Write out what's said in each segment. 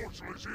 Lizzie.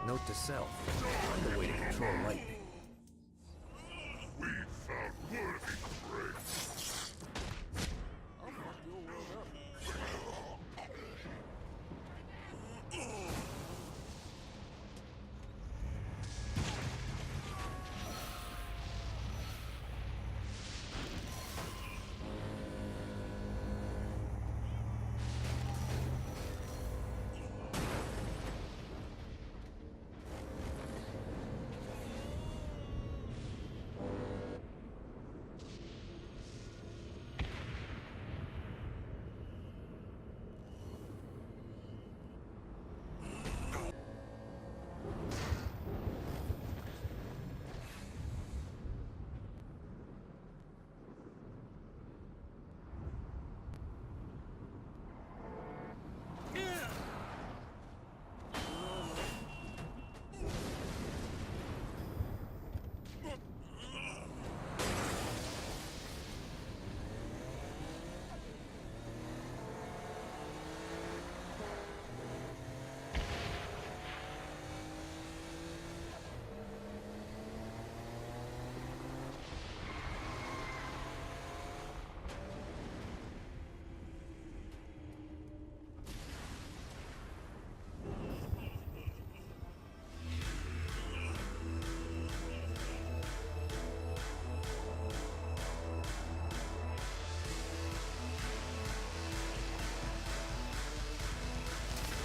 Note to self, find a way to control lightning. We found worthy prey. I'll fuck your world up.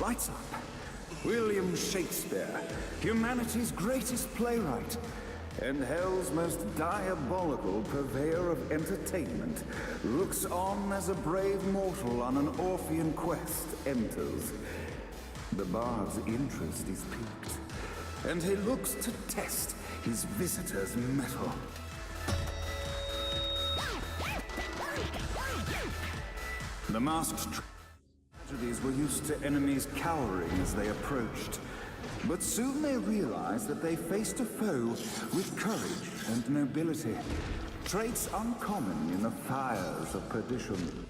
Lights up. William Shakespeare, humanity's greatest playwright, and hell's most diabolical purveyor of entertainment, looks on as a brave mortal on an Orphean quest enters. The bard's interest is piqued, and he looks to test his visitor's mettle. The masked tragedies were used to enemies cowering as they approached. But soon they realized that they faced a foe with courage and nobility, traits uncommon in the fires of perdition.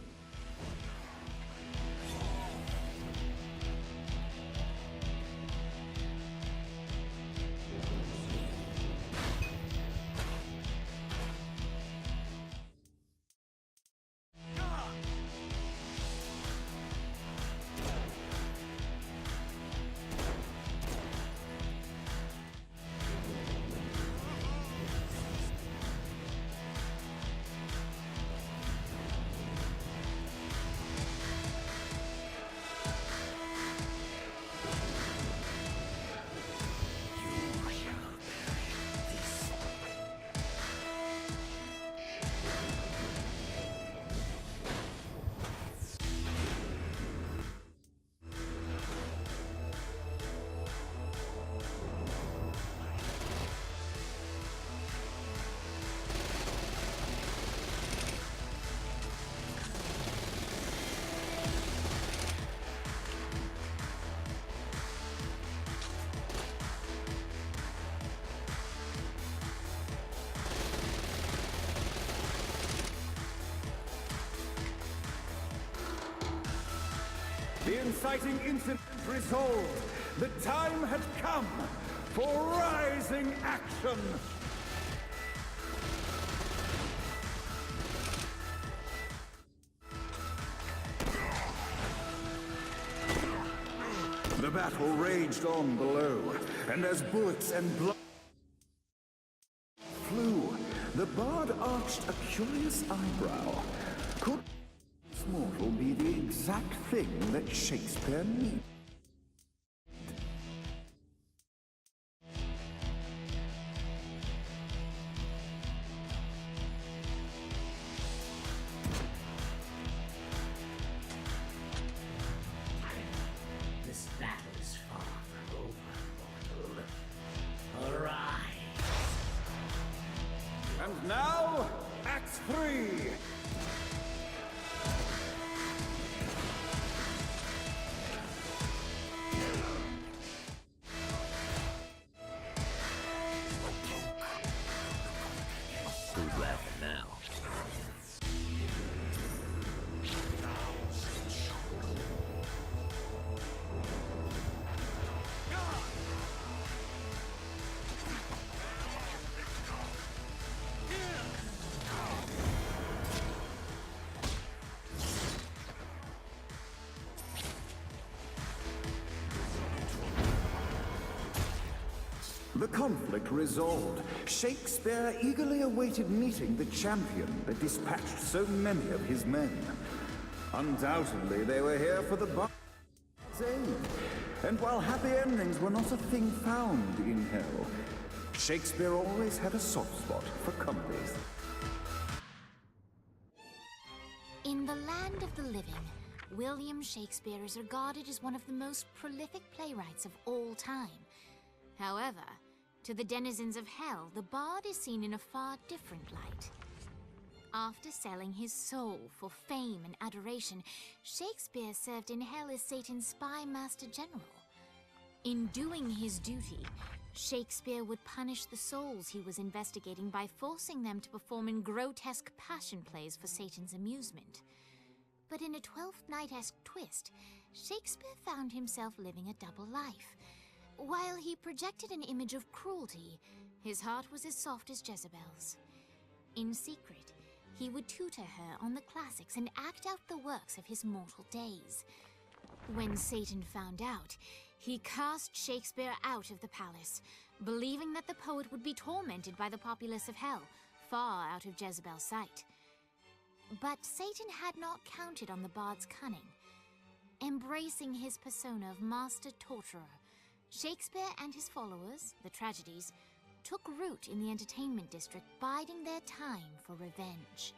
The inciting incident resolved. The time had come for rising action. The battle raged on below, and as bullets and blood flew, the bard arched a curious eyebrow. Could this mortal be the exact thing that Shakespeare needed? This battle is far from over, mortal. Arise! And now, Act 3! Who's laughing now? The conflict resolved. Shakespeare eagerly awaited meeting the champion that dispatched so many of his men. Undoubtedly, they were here for the bard's aid. And while happy endings were not a thing found in hell, Shakespeare always had a soft spot for comedies. In the land of the living, William Shakespeare is regarded as one of the most prolific playwrights of all time. However, to the denizens of hell, the bard is seen in a far different light. After selling his soul for fame and adoration, Shakespeare served in hell as Satan's spy master general. In doing his duty, Shakespeare would punish the souls he was investigating by forcing them to perform in grotesque passion plays for Satan's amusement. But in a Twelfth Night-esque twist, Shakespeare found himself living a double life. While he projected an image of cruelty, his heart was as soft as Jezebel's. In secret, he would tutor her on the classics and act out the works of his mortal days. When Satan found out, he cast Shakespeare out of the palace, believing that the poet would be tormented by the populace of hell, far out of Jezebel's sight. But Satan had not counted on the bard's cunning. Embracing his persona of master torturer, Shakespeare and his followers, the tragedies, took root in the entertainment district, biding their time for revenge.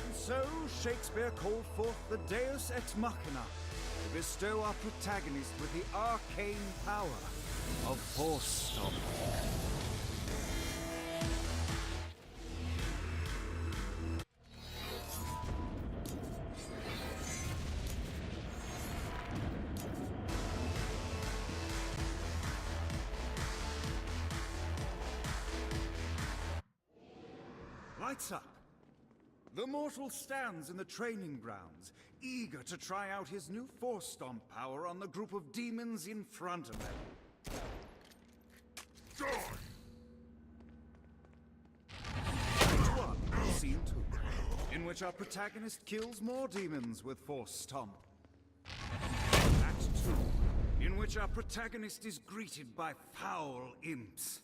And so Shakespeare called forth the Deus Ex Machina to bestow our protagonist with the arcane power of Force Stomp. Lights up. The mortal stands in the training grounds, eager to try out his new Force Stomp power on the group of demons in front of him. Die! Act 1, Scene 2, in which our protagonist kills more demons with Force Stomp. Act 2, in which our protagonist is greeted by foul imps.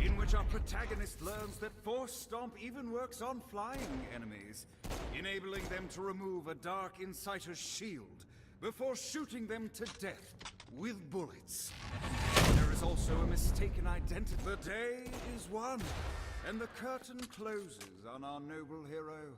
In which our protagonist learns that Force Stomp even works on flying enemies, enabling them to remove a dark inciter's shield before shooting them to death with bullets. There is also a mistaken identity. The day is won, and the curtain closes on our noble hero.